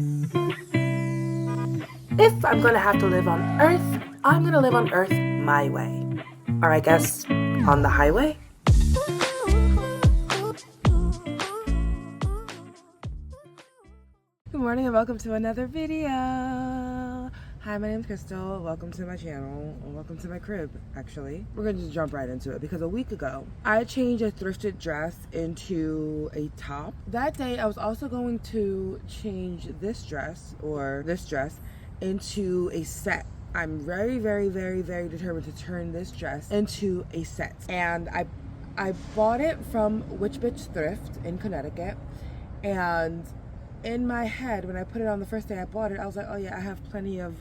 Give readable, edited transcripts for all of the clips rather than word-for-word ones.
If I'm gonna have to live on Earth, I'm gonna live on Earth my way. Or I guess on the highway. Good morning and welcome to another video. Hi, my name's Crystal. Welcome to my channel. Welcome to my crib, actually. We're gonna just jump right into it because a week ago, I changed a thrifted dress into a top. That day, I was also going to change this dress into a set. I'm very determined to turn this dress into a set. And I bought it from Witch Bitch Thrift in Connecticut. And in my head, when I put it on the first day I bought it, I was like, oh yeah, I have plenty of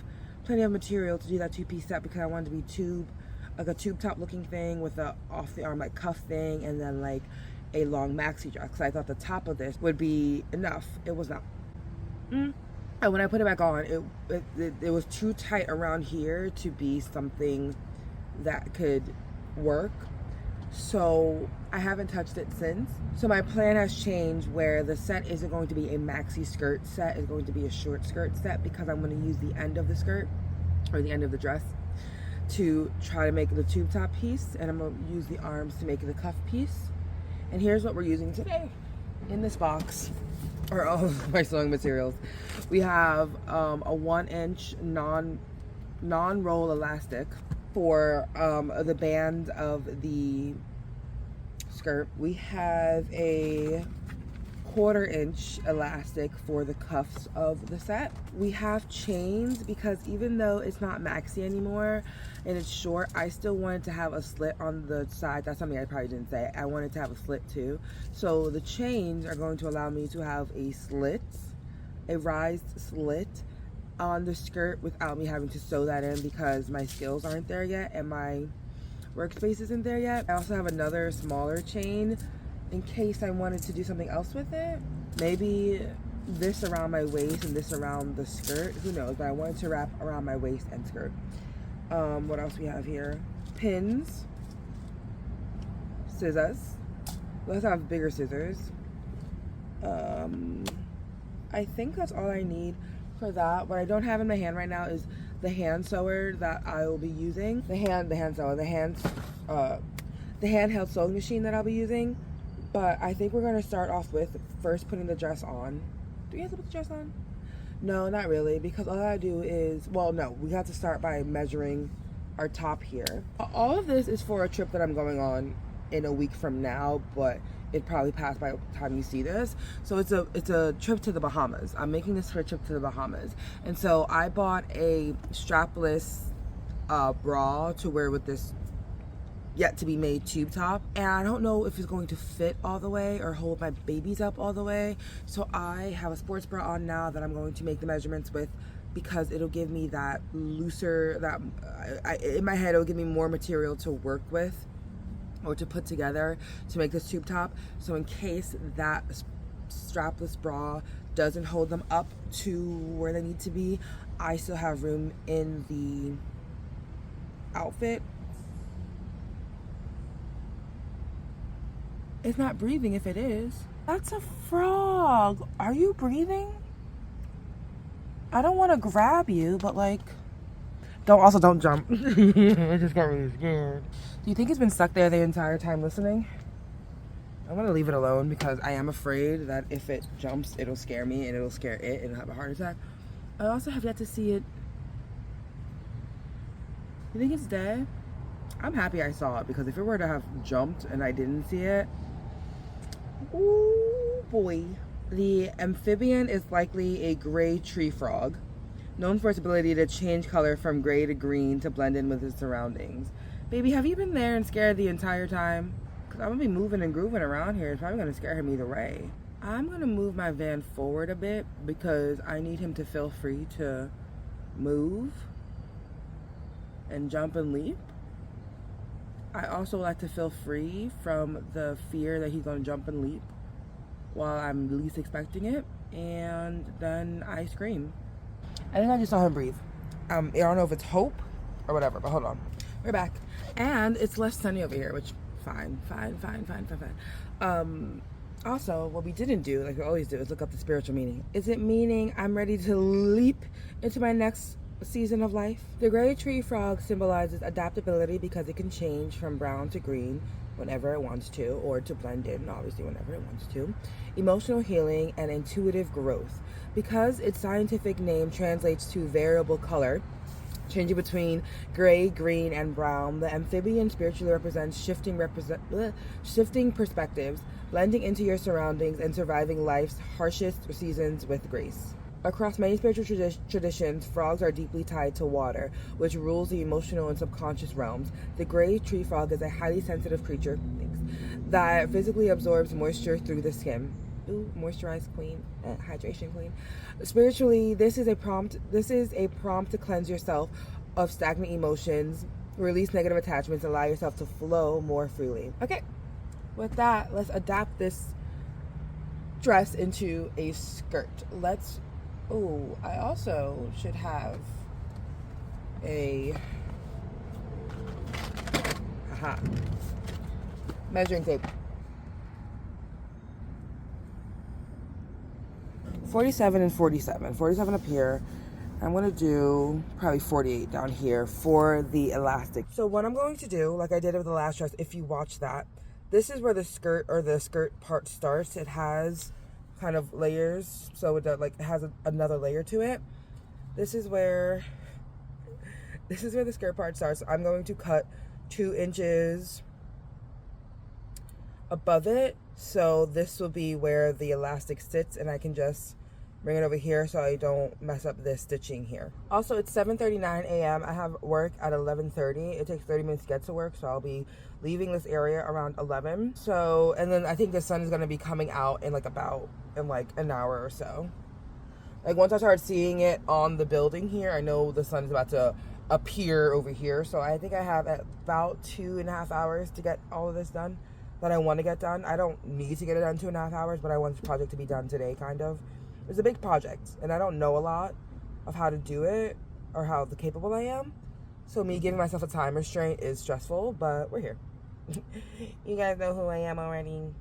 material to do that two-piece set because I wanted to be a tube top looking thing with a off the arm like cuff thing, and then like a long maxi dress because I thought the top of this would be enough. It was not. And when I put it back on, it was too tight around here to be something that could work. So I haven't touched it since. So my plan has changed where the set isn't going to be a maxi skirt set, it's going to be a short skirt set because I'm going to use the end of the skirt or the end of the dress to try to make the tube top piece, and I'm going to use the arms to make the cuff piece. And here's what we're using today. In this box are all of my sewing materials. We have a 1-inch non-roll elastic for the band of the skirt. We have a 1/4-inch elastic for the cuffs of the set. We have chains because even though it's not maxi anymore and it's short, I still wanted to have a slit on the side. That's something I probably didn't say. I wanted to have a slit too. So the chains are going to allow me to have a raised slit on the skirt without me having to sew that in because my skills aren't there yet and my workspace isn't there yet. I also have another smaller chain in case I wanted to do something else with it. Maybe this around my waist and this around the skirt, who knows, but I wanted to wrap around my waist and skirt. What else we have here? Pins, scissors. Let's have bigger scissors. I think that's all I need for that. What I don't have in my hand right now is the hand sewer that I will be using. The handheld sewing machine that I'll be using. But I think we're gonna start off with first putting the dress on. Do we have to put the dress on? No, not really, because all I do is, well, no, we have to start by measuring our top here. All of this is for a trip that I'm going on in a week from now, but it probably passed by the time you see this. So it's a trip to the Bahamas. I'm making this for a trip to the Bahamas. And so I bought a strapless bra to wear with this yet to be made tube top, and I don't know if it's going to fit all the way or hold my babies up all the way. So I have a sports bra on now that I'm going to make the measurements with because it'll give me that looser, in my head it'll give me more material to work with or to put together to make this tube top. So in case that strapless bra doesn't hold them up to where they need to be, I still have room in the outfit. It's not breathing if it is. That's a frog. Are you breathing? I don't want to grab you, but like, don't jump. I just got really scared. Do you think it's been stuck there the entire time listening? I'm gonna leave it alone because I am afraid that if it jumps, it'll scare me and it'll scare it and it'll have a heart attack. I also have yet to see it. You think it's dead? I'm happy I saw it because if it were to have jumped and I didn't see it, ooh boy. The amphibian is likely a gray tree frog, known for its ability to change color from gray to green to blend in with its surroundings. Baby, have you been there and scared the entire time? Because I'm going to be moving and grooving around here. It's probably going to scare him either way. I'm going to move my van forward a bit because I need him to feel free to move and jump and leap. I also like to feel free from the fear that he's going to jump and leap while I'm least expecting it, and then I scream. I think I just saw him breathe. I don't know if it's hope or whatever, but hold on. We're back. And it's less sunny over here, which fine. Also, what we didn't do, like we always do, is look up the spiritual meaning. Is it meaning I'm ready to leap into my next season of life? The gray tree frog symbolizes adaptability because it can change from brown to green whenever it wants to, or to blend in, obviously, whenever it wants to. Emotional healing and intuitive growth. Because its scientific name translates to variable color, changing between gray, green, and brown, the amphibian spiritually represents shifting perspectives, blending into your surroundings, and surviving life's harshest seasons with grace. Across many spiritual traditions, frogs are deeply tied to water, which rules the emotional and subconscious realms. The gray tree frog is a highly sensitive creature that physically absorbs moisture through the skin. Ooh, moisturized queen, hydration queen. Spiritually, this is a prompt to cleanse yourself of stagnant emotions, release negative attachments, allow yourself to flow more freely. Okay, with that, let's adapt this dress into a skirt. I also should have a measuring tape. 47 and 47. 47 up here. I'm going to do probably 48 down here for the elastic. So what I'm going to do, like I did with the last dress, if you watch that, this is where the skirt part starts. It has kind of layers, so it has another layer to it. This is where the skirt part starts. I'm going to cut 2 inches above it, so this will be where the elastic sits, and I can just bring it over here so I don't mess up this stitching here. Also, it's 7:39 a.m. I have work at 11:30. It takes 30 minutes to get to work, so I'll be leaving this area around 11. So, and then I think the sun is going to be coming out in an hour or so. Like once I start seeing it on the building here, I know the sun is about to appear over here. So I think I have about 2.5 hours to get all of this done that I want to get done. I don't need to get it done 2.5 hours, but I want this project to be done today, kind of. It's a big project, and I don't know a lot of how to do it or how capable I am. So me giving myself a time restraint is stressful, but we're here. You guys know who I am already.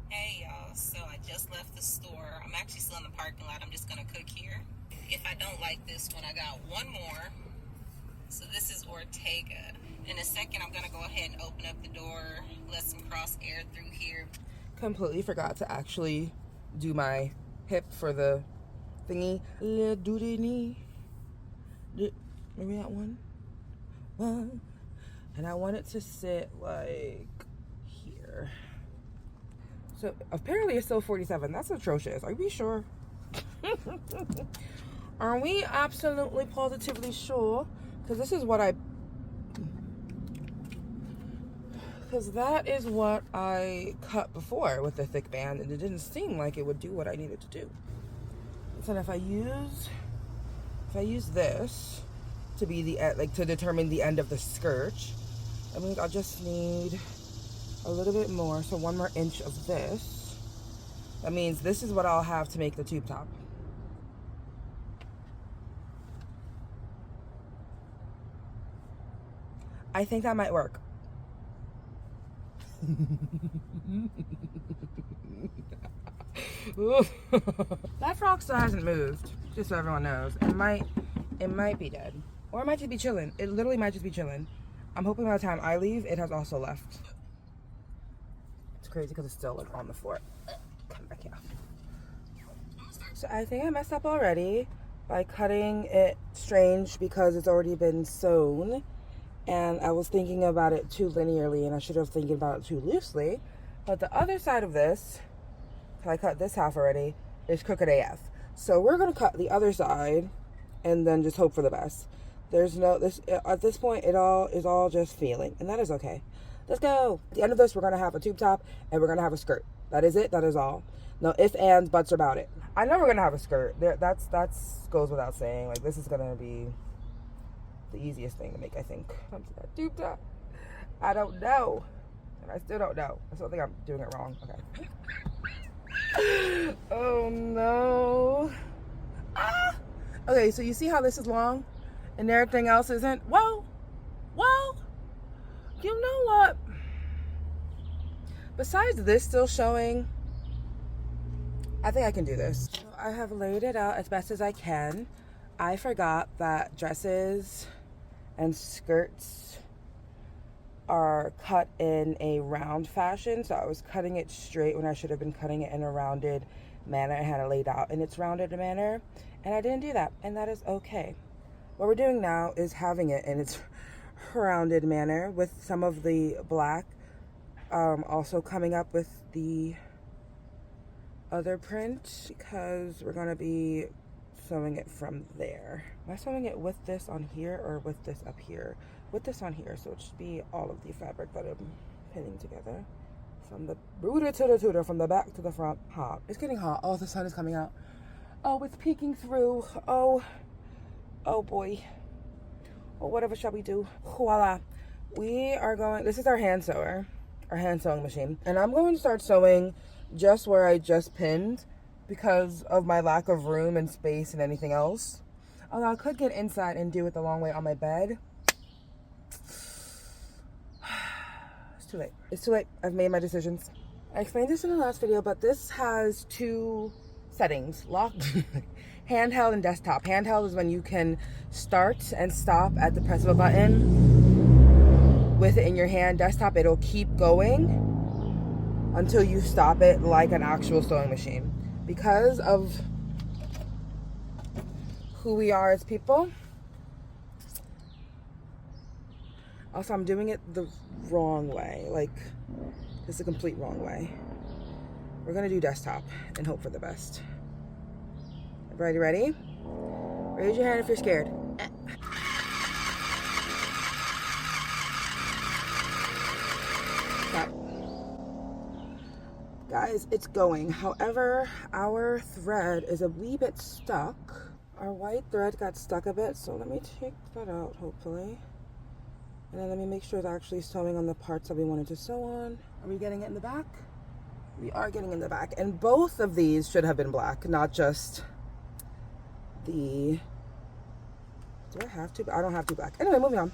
Hey y'all, so I just left the store. I'm actually still in the parking lot. I'm just gonna cook here. If I don't like this one, I got one more. So this is Ortega. In a second, I'm gonna go ahead and open up the door, let some cross air through here. Completely forgot to actually do my hip for the thingy. Maybe that one. And I want it to sit like here. So apparently it's still 47. That's atrocious. Are we sure? Are we absolutely positively sure? Because this is what that is what I cut before with the thick band, and it didn't seem like it would do what I needed to do. So if I use this to be to determine the end of the skirt, I mean I'll just need a little bit more, so 1 more inch of this. That means this is what I'll have to make the tube top. I think that might work. That frog still hasn't moved, just so everyone knows. It might be dead, or it might just be chilling. It literally might just be chilling. I'm hoping by the time I leave, it has also left. It's crazy because it's still on the floor. Come back here. So I think I messed up already by cutting it strange because it's already been sewn. And I was thinking about it too linearly, and I should have thinking about it too loosely. But the other side of this, I cut this half already, is crooked AF. So we're gonna cut the other side, and then just hope for the best. At this point, it all is all just feeling, and that is okay. Let's go. At the end of this, we're gonna have a tube top, and we're gonna have a skirt. That is it. That is all. No ifs, ands, buts about it. I know we're gonna have a skirt. That's goes without saying. Like, this is gonna be the easiest thing to make, I think. Comes to that tube top. I don't know, and I still don't know. I still think I'm doing it wrong. Okay. Oh no. Okay, so you see how this is long, and everything else isn't. Well. You know what? besides this still showing, I think I can do this. So I have laid it out as best as I can. I forgot that dresses and skirts are cut in a round fashion, so I was cutting it straight when I should have been cutting it in a rounded manner. I had it laid out in its rounded manner, and I didn't do that, and that is okay. What we're doing now is having it in its rounded manner with some of the black also coming up with the other print, because we're gonna be sewing it from there. Am I sewing it with this on here or with this up here? With this on here, so it should be all of the fabric that I'm pinning together. From the rooter to the tutor, from the back to the front. Hot. It's getting hot. Oh, the sun is coming out. Oh, it's peeking through. Oh boy. Oh, whatever shall we do? Voila. We are going, this is our hand sewer, our hand sewing machine. And I'm going to start sewing just where I just pinned because of my lack of room and space and anything else. Although I could get inside and do it the long way on my bed. It's too late. It's too late. I've made my decisions. I explained this in the last video, but this has two settings: lock, handheld and desktop. Handheld is when you can start and stop at the press of a button with it in your hand. Desktop, it'll keep going until you stop it like an actual sewing machine. Because of who we are as people. Also, I'm doing it the wrong way. Like, this is a complete wrong way. We're gonna do desktop and hope for the best. Everybody ready? Raise your hand if you're scared. Stop. Guys, it's going. However, our thread is a wee bit stuck. Our white thread got stuck a bit, so let me take that out, hopefully. And then let me make sure it's actually sewing on the parts that we wanted to sew on. Are we getting it in the back? We are getting in the back. And both of these should have been black, not just the... Do I have to? I don't have to black. Anyway, moving on.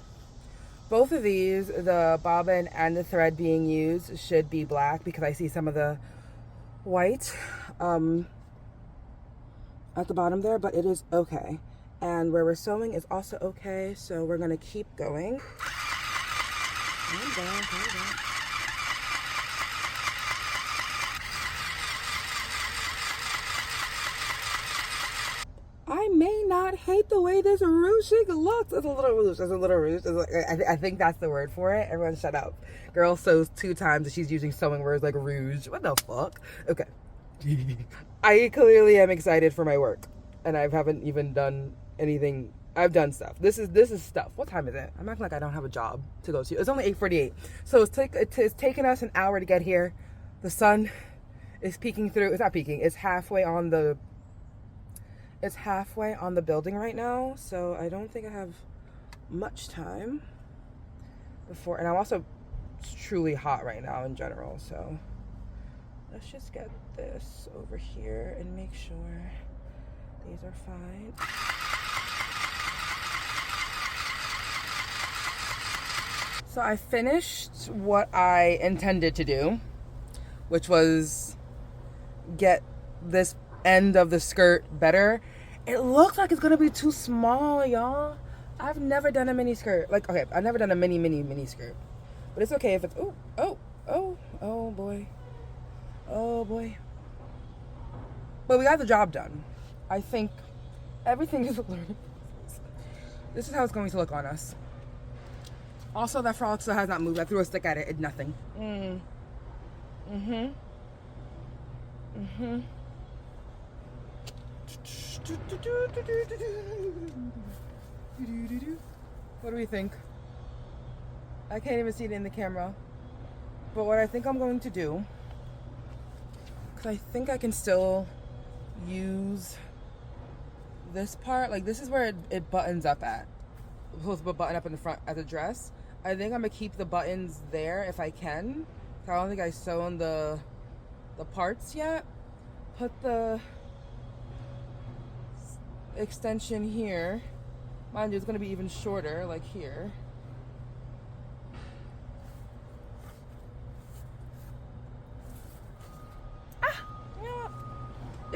Both of these, the bobbin and the thread being used, should be black because I see some of the white at the bottom there, but it is okay. And where we're sewing is also okay, so we're gonna keep going. Calm down, calm down. I may not hate the way this ruching looks. It's a little ruche. It's a little ruche. I think that's the word for it. Everyone shut up. Girl sews 2 times and she's using sewing words like rouge. What the fuck? Okay. I clearly am excited for my work. And I haven't even done anything. I've done stuff. This is stuff. What time is it? I'm acting like I don't have a job to go to. It's only 8:48. So it's taken us an hour to get here. The sun is peeking through. It's not peeking. It's halfway on the building right now. So I don't think I have much time before. And I'm also truly hot right now in general. So let's just get this over here and make sure these are fine. So I finished what I intended to do, which was get this end of the skirt better. It looks like it's gonna be too small, y'all. I've never done a mini skirt. Like, okay, I've never done a mini skirt. But it's okay if it's, oh boy. Oh boy. But we got the job done. I think everything is a learning process. This is how it's going to look on us. Also, that frog still has not moved. I threw a stick at it. It's nothing. What do we think? I can't even see it in the camera. But what I think I'm going to do, because I think I can still use this part. Like, this is where it buttons up at. It's supposed to button up in the front as a dress. I think I'm gonna keep the buttons there if I can. I don't think I sewn the parts yet. Put the extension here. Mind you, it's gonna be even shorter, like here.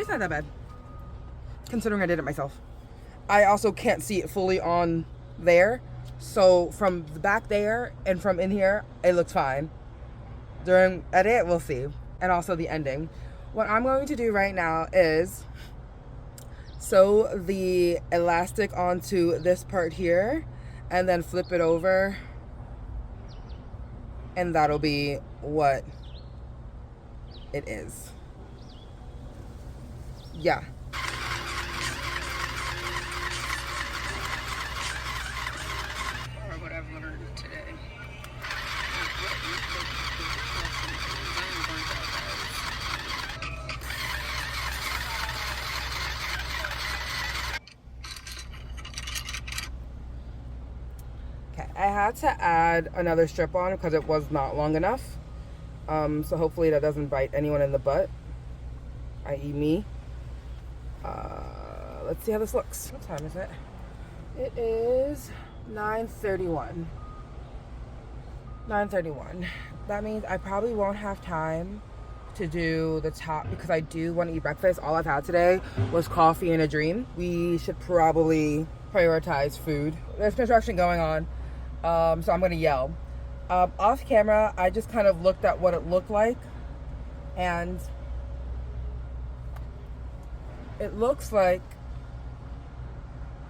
It's not that bad, considering I did it myself. I also can't see it fully on there. So from the back there and from in here, it looks fine. During edit, we'll see. And also the ending. What I'm going to do right now is sew the elastic onto this part here and then flip it over. And that'll be what it is. Yeah. Or what I've learned today. Okay, I had to add another strip on because it was not long enough. So hopefully that doesn't bite anyone in the butt, i.e. me. Let's see how this looks. What time is it? It is 9:31. 9:31. That means I probably won't have time to do the top because I do want to eat breakfast. All I've had today was coffee and a dream. We should probably prioritize food. There's construction going on, so I'm gonna yell. Off camera, I just kind of looked at what it looked like, and it looks like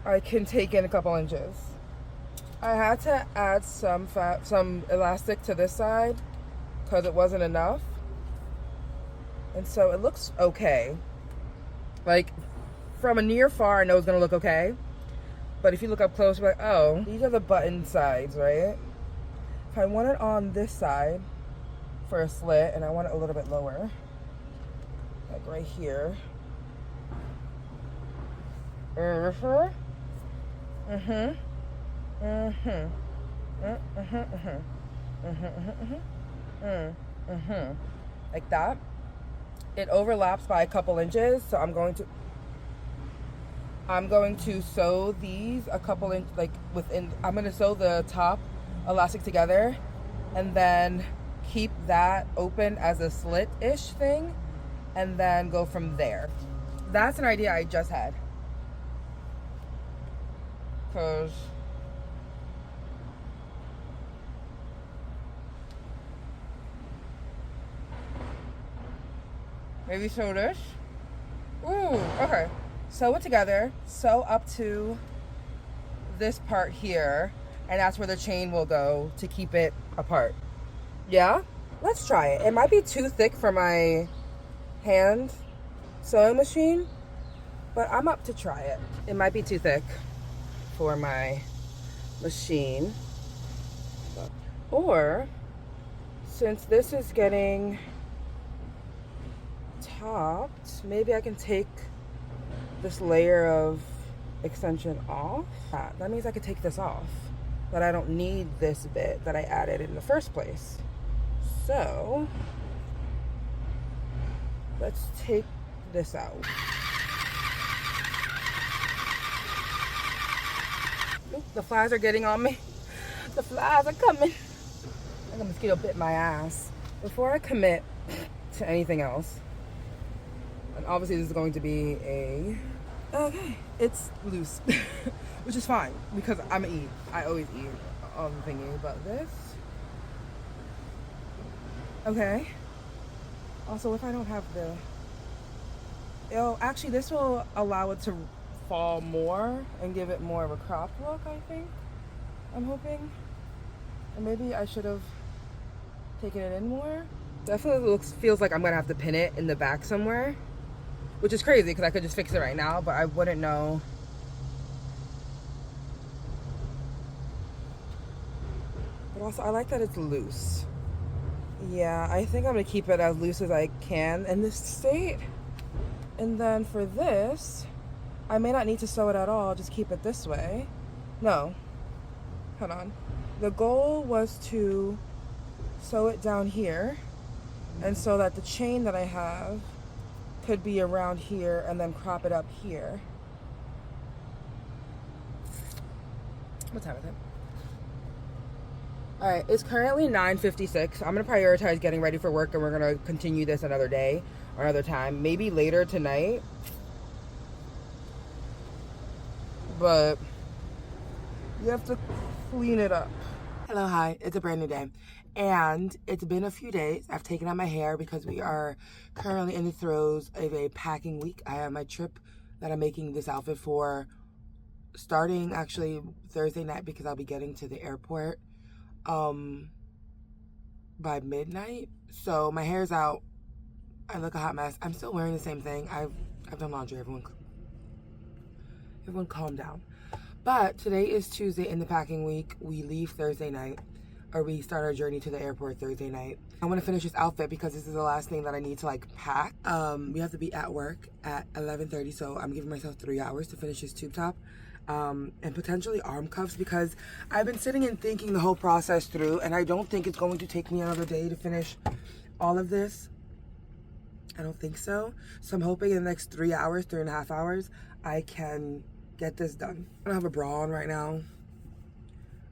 I can take in a couple inches. I had to add some elastic to this side because it wasn't enough. And so it looks okay. Like, from a near far, I know it's gonna look okay. But if you look up close, you're like, oh, these are the button sides, right? If I want it on this side for a slit, and I want it a little bit lower, like right here. Like that. It overlaps by a couple inches, so I'm going to sew these a couple inch, like within. I'm going to sew the top elastic together, and then keep that open as a slit-ish thing, and then go from there. That's an idea I just had. Cause maybe sew this. Ooh, okay. Sew it together. Sew up to this part here, and that's where the chain will go to keep it apart. Yeah? Let's try it. It might be too thick for my hand sewing machine, but I'm up to try it. It might be too thick for my machine. Or, since this is getting topped, maybe I can take this layer of extension off. That means I could take this off, but I don't need this bit that I added in the first place. So let's take this out. Oop, the flies are getting on me. The flies are coming. I think a mosquito bit my ass. Before I commit to anything else, and obviously this is going to be okay, it's loose, which is fine because I'm gonna eat. I always eat on the thingy, but this, okay. Also, if I don't have actually this will allow it to fall more and give it more of a cropped look, I think. I'm hoping. And maybe I should have taken it in more. Definitely feels like I'm gonna have to pin it in the back somewhere, which is crazy because I could just fix it right now, but I wouldn't know. But also, I like that it's loose. Yeah, I think I'm gonna keep it as loose as I can in this state. And then for this, I may not need to sew it at all, just keep it this way. No, hold on. The goal was to sew it down here, and so that the chain that I have could be around here and then crop it up here. What time is it? All right, it's currently 9:56. I'm gonna prioritize getting ready for work, and we're gonna continue this another day. another time. Maybe later tonight. But you have to clean it up. Hello, hi. It's a brand new day. And it's been a few days. I've taken out my hair because we are currently in the throes of a packing week. I have my trip that I'm making this outfit for starting actually Thursday night because I'll be getting to the airport by midnight. So my hair's out. I look a hot mess. I'm still wearing the same thing. I've done laundry. Everyone calm down. But today is Tuesday in the packing week. We leave Thursday night, or we start our journey to the airport Thursday night. I want to finish this outfit because this is the last thing that I need to like pack. We have to be at work at 11:30, so I'm giving myself 3 hours to finish this tube top. And potentially arm cuffs because I've been sitting and thinking the whole process through, and I don't think it's going to take me another day to finish all of this. I don't think so. So I'm hoping in the next 3 hours, 3.5 hours, I can get this done. I don't have a bra on right now.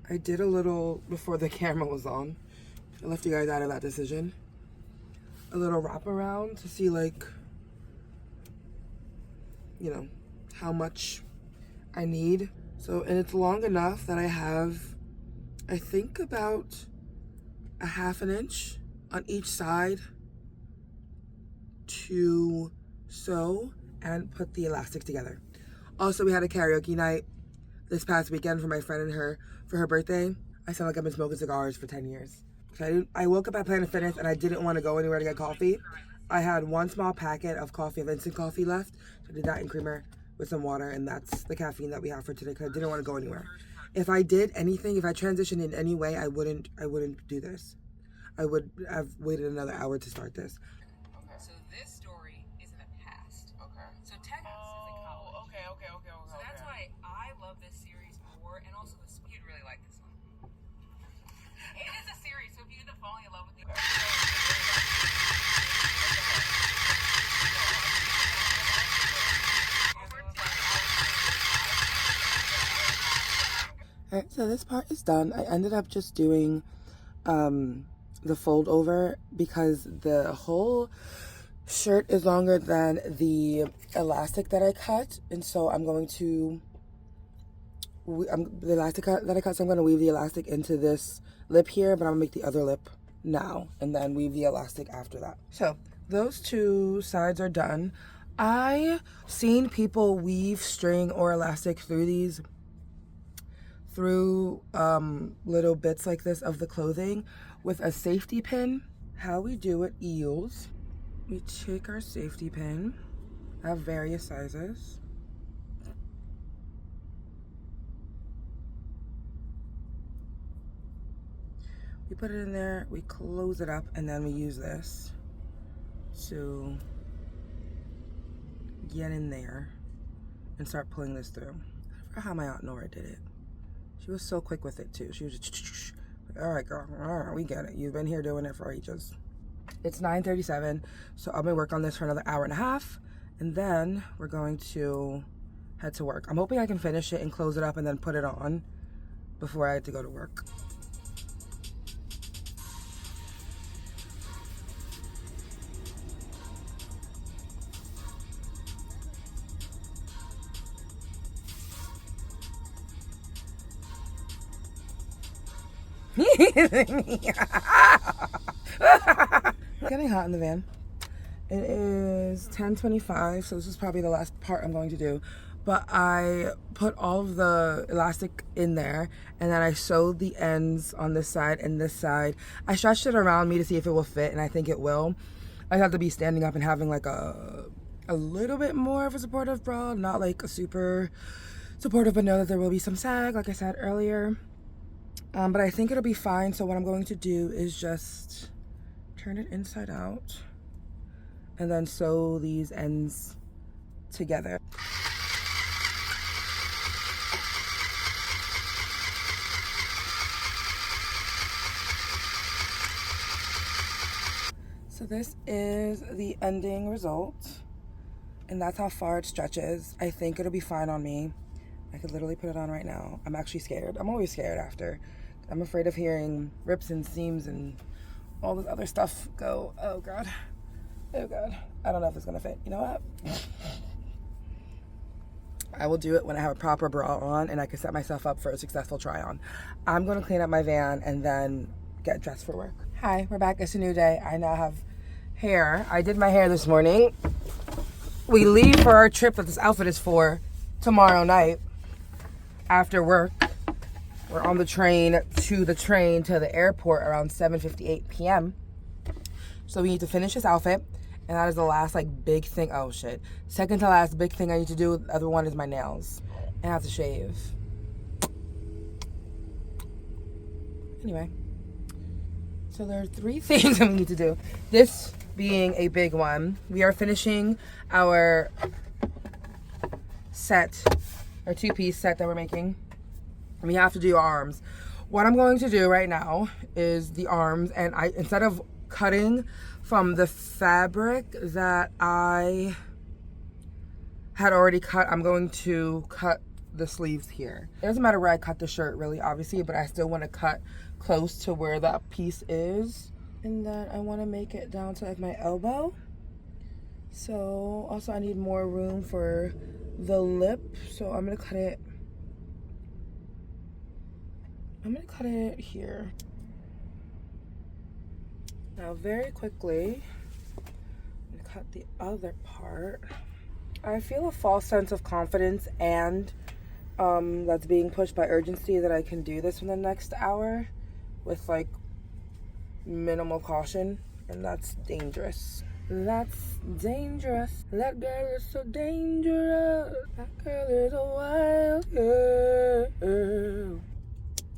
I did a little before the camera was on. I left you guys out of that decision. A little wraparound to see like, you know, how much I need. So, and it's long enough that I have, I think about a 1/2 inch on each side to sew and put the elastic together. Also, we had a karaoke night this past weekend for my friend and her for her birthday. I sound like I've been smoking cigars for 10 years. So I woke up at Planet Fitness and I didn't want to go anywhere to get coffee. I had one small packet of coffee, of instant coffee left. So I did that in creamer with some water, and that's the caffeine that we have for today because I didn't want to go anywhere. If I did anything, if I transitioned in any way, I wouldn't do this. I would have waited another hour to start this. So this story is in the past. Okay. So Texas is in college. Okay. So that's why I love this series more, and also you'd really like this one. It is a series, so if you end up falling in love with it. Alright, so this part is done. I ended up just doing the fold over because the whole shirt is longer than the elastic that I cut, and so I'm going to the elastic that I cut, so I'm going to weave the elastic into this lip here, but I'm gonna make the other lip now and then weave the elastic after that. So those two sides are done. I seen people weave string or elastic through little bits like this of the clothing with a safety pin. How we do it is we take our safety pin. I have various sizes. We put it in there, we close it up, and then we use this to get in there and start pulling this through. I forgot how my Aunt Nora did it. She was so quick with it too. She was just, all right, girl, all right, we get it. You've been here doing it for ages. It's 9:37, so I'm gonna work on this for another 1.5 hours, and then we're going to head to work. I'm hoping I can finish it and close it up and then put it on before I have to go to work. Getting hot in the van. It is 10:25, so this is probably the last part I'm going to do. But I put all of the elastic in there, and then I sewed the ends on this side and this side. I stretched it around me to see if it will fit, and I think it will. I have to be standing up and having like a little bit more of a supportive bra, not like a super supportive, but know that there will be some sag, like I said earlier. But I think it'll be fine. So what I'm going to do is just turn it inside out and then sew these ends together. So this is the ending result, and that's how far it stretches. I think it'll be fine on me. I could literally put it on right now. I'm actually scared. I'm always scared after. I'm afraid of hearing rips and seams and all this other stuff go. Oh God. Oh God, I don't know if it's gonna fit. You know what? I will do it when I have a proper bra on and I can set myself up for a successful try on. I'm gonna clean up my van and then get dressed for work. Hi, we're back. It's a new day. I now have hair. I did my hair this morning. We leave for our trip that this outfit is for tomorrow night after work. We're on the train to the airport around 7:58 p.m. So we need to finish this outfit. And that is the last like big thing. Oh shit. Second to last big thing I need to do. The other one is my nails. And I have to shave. Anyway. So there are 3 things that we need to do. This being a big one. We are finishing our set. Our 2-piece set that we're making. We have to do arms. What I'm going to do right now is the arms. And instead of cutting from the fabric that I had already cut, I'm going to cut the sleeves here. It doesn't matter where I cut the shirt really, obviously, but I still want to cut close to where that piece is. And then I want to make it down to like my elbow. So also I need more room for the lip. So I'm going to cut it here. Now very quickly, cut the other part. I feel a false sense of confidence and that's being pushed by urgency that I can do this in the next hour with like minimal caution, and that's dangerous. That's dangerous. That girl is so dangerous. That girl is a wild girl.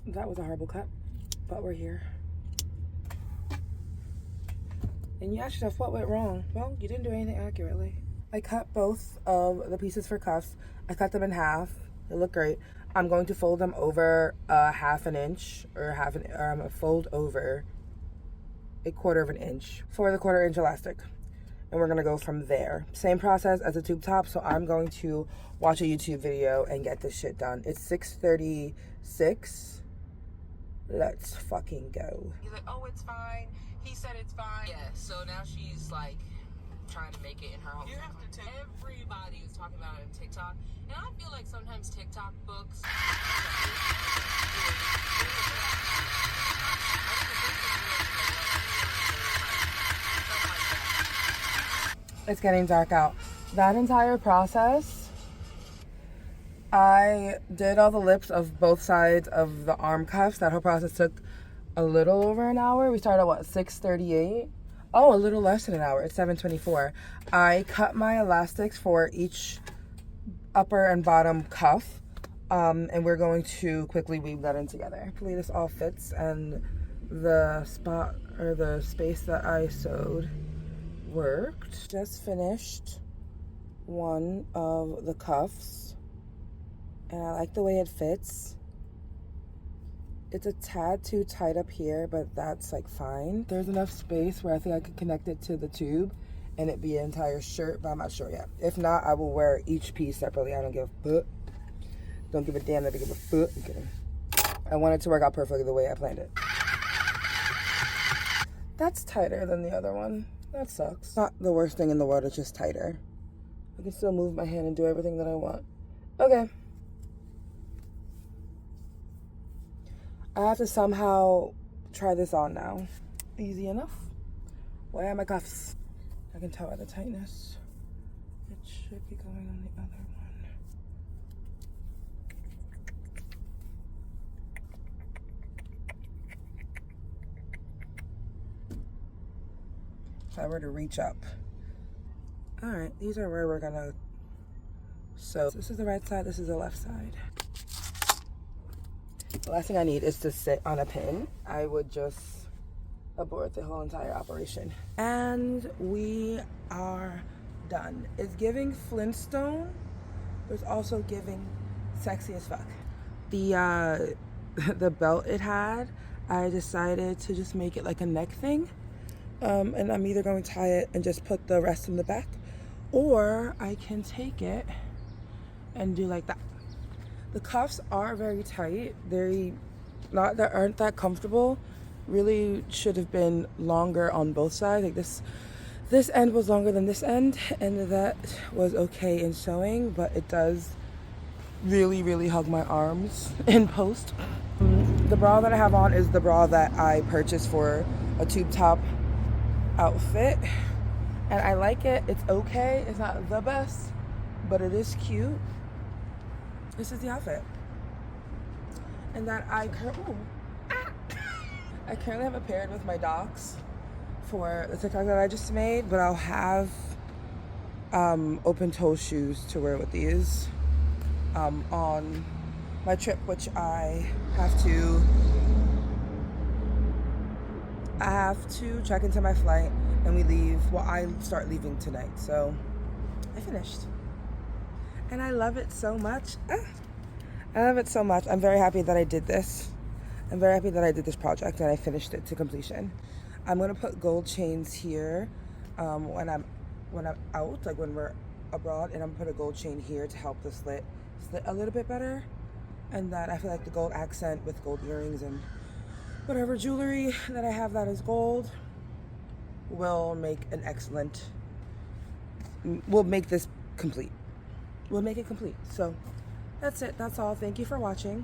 That was a horrible cut, but we're here. And you ask yourself, what went wrong? Well, you didn't do anything accurately. I cut both of the pieces for cuffs. I cut them in half. They look great. I'm going to fold them over half an inch, or I'm gonna fold over a 1/4 of an inch for the 1/4 inch elastic. And we're gonna go from there. Same process as the tube top, so I'm going to watch a YouTube video and get this shit done. It's 6:36. Let's fucking go. He's like, oh, it's fine. He said it's fine. Yeah, so now she's like trying to make it in her home. You have to take. Everybody is talking about it on TikTok. And I feel like sometimes TikTok books. It's getting dark out. That entire process, I did all the lips of both sides of the arm cuffs. That whole process took a little over an hour. We started at what, 6:38? Oh, a little less than an hour. It's 7:24. I cut my elastics for each upper and bottom cuff, and we're going to quickly weave that in together. Hopefully this all fits, and the spot or the space that I sewed worked. Just finished one of the cuffs, and I like the way it fits. It's a tad too tight up here, but that's like fine. There's enough space where I think I could connect it to the tube and it be an entire shirt, but I'm not sure yet. If not, I will wear each piece separately. I don't give a fuck. Don't give a damn that I give a fuck. I'm kidding. I want it to work out perfectly the way I planned it. That's tighter than the other one. That sucks. Not the worst thing in the world, it's just tighter. I can still move my hand and do everything that I want. Okay. I have to somehow try this on now. Easy enough. Where are my cuffs? I can tell by the tightness. It should be going on the other one. If I were to reach up. All right, these are where we're gonna sew. This is the right side, this is the left side. The last thing I need is to sit on a pin. I would just abort the whole entire operation. And we are done. It's giving Flintstone, but it's also giving sexy as fuck. The belt it had, I decided to just make it like a neck thing. And I'm either going to tie it and just put the rest in the back, or I can take it and do like that. The cuffs are very tight. Aren't that comfortable. Really should have been longer on both sides. Like this This end was longer than this end, and that was okay in sewing, but it does really hug my arms in post. The bra that I have on is the bra that I purchased for a tube top outfit, and I like it. It's okay. It's not the best, but it is cute. This is the outfit. And that I currently have it paired with my docs for the TikTok that I just made, but I'll have open toe shoes to wear with these on my trip, which I have to check into my flight, and we leave. Well, I start leaving tonight, so I finished, and I love it so much. I love it so much. I'm very happy that I did this. I'm very happy that I did this project and I finished it to completion. I'm gonna put gold chains here when I'm out, like when we're abroad, and I'm gonna put a gold chain here to help the slit a little bit better. And that I feel like the gold accent with gold earrings and whatever jewelry that I have that is gold will make will make this complete. We'll make it complete. So that's it. That's all. Thank you for watching.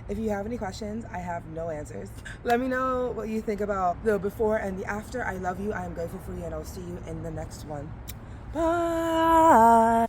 If you have any questions, I have no answers. Let me know what you think about the before and the after. I love you. I am grateful for you, and I'll see you in the next one. Bye.